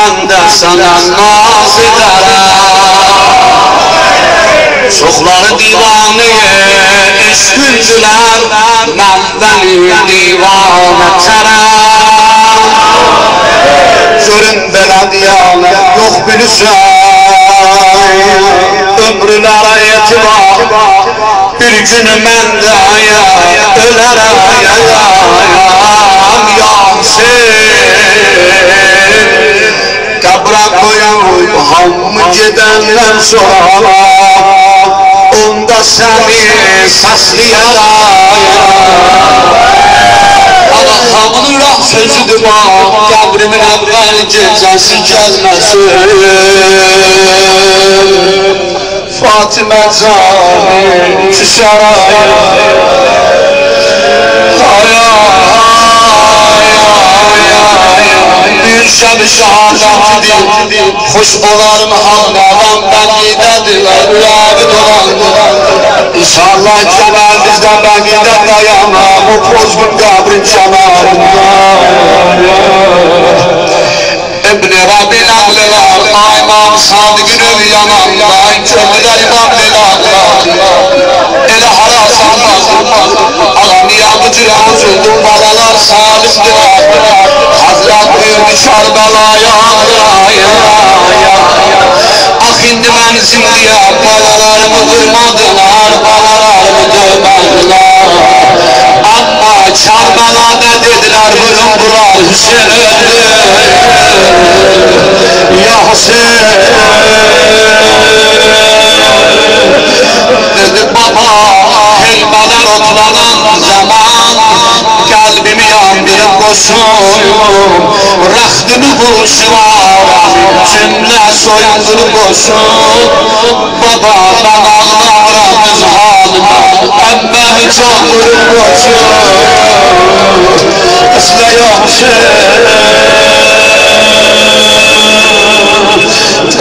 ben de sana naz ederim. Çoxları divaneye eşkündüler, ben beni divane terem. Görün belə diyanə yox bilirsən, ömrülərə etibar, bir günü mən də ölərəm Qəbrə qoyun hamı gedəndən sonra, onda səni səsləyərəm. Ama hamının rah sözüdür var, qəbrimin əvvəl gecəsi gəlməsin. Fatimə canım düşərəm. Bir şəb-i şəhadətidir, xoş olarım halqadan bəqidədirlər, ürəbi dolandır. İnşallah cəməlimizdən bəqidə dayanam, o pozgun qəbrin kənarında. İbn-i Rabil ağlılar, İmam Sadıq'ın övü yananda, kömürlər İmam Bilallar. Elə harasanlar, alamiyabı cürə huzurdur, balalar salimdir. Hazret buyurdu Kərbəlaya, ah indi mənzilliyə, balalarımı vurmadılar, balalarımı dövmədilər. Amma Kərbəlada dedilər, vurun bular Hüseyin öldü. Ya Hüseyin dedi baba, helmələr otlanan zaman kalbimi yandırıp koşun, rəxtimi vuruşular, cümlə soyunduru koşun. Baba ben ağlarım öz halime, əmməmi çok vurup koşun. Əslə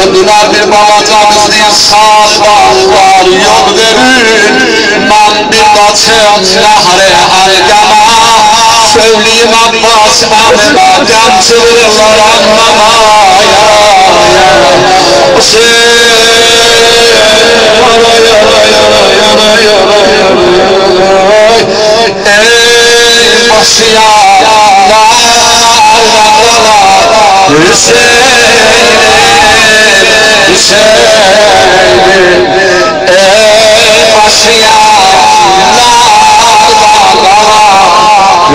Dediler bir babacağımız diye sağlar yok verin. Ben bir kaçım nehre ergama, söyleyeyim Abbas Ahmet'e dem çığırırlar anlamaya. Ey başıyanlar Hüseyin, ey başıyanlar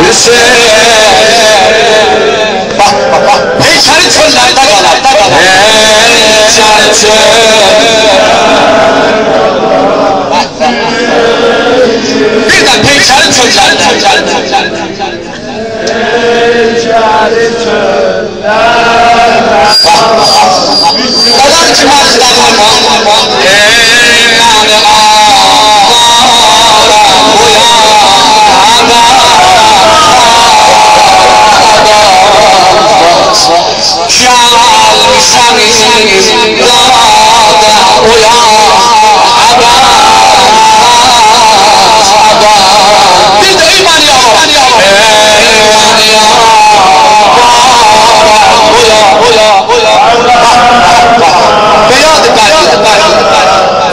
Hüseyin. Bak, heykeli çöllerde kalar, heykeli çöl. Birden heykeli çöllerde. Heykeli çöllerde. Kadar çımarsızlar var.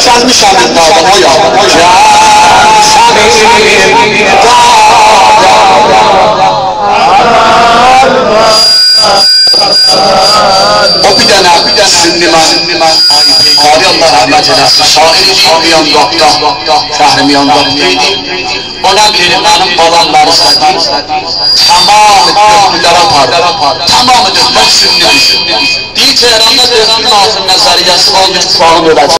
Gelmişəm iddiadan o ya. O bir dənə Sünniman Ali Allah rəhmət eləsin. Şair Şamiyan Qaqda, Fəhrimiyan Qaqdaydı. Ona kelimənin balanları istədi. Tamamı dökmülər apardı. Tamamı dökmək Sünnidir. Bir Tehranda dökmün altın nəzəriyyəsi olmuş, bağım öləcək.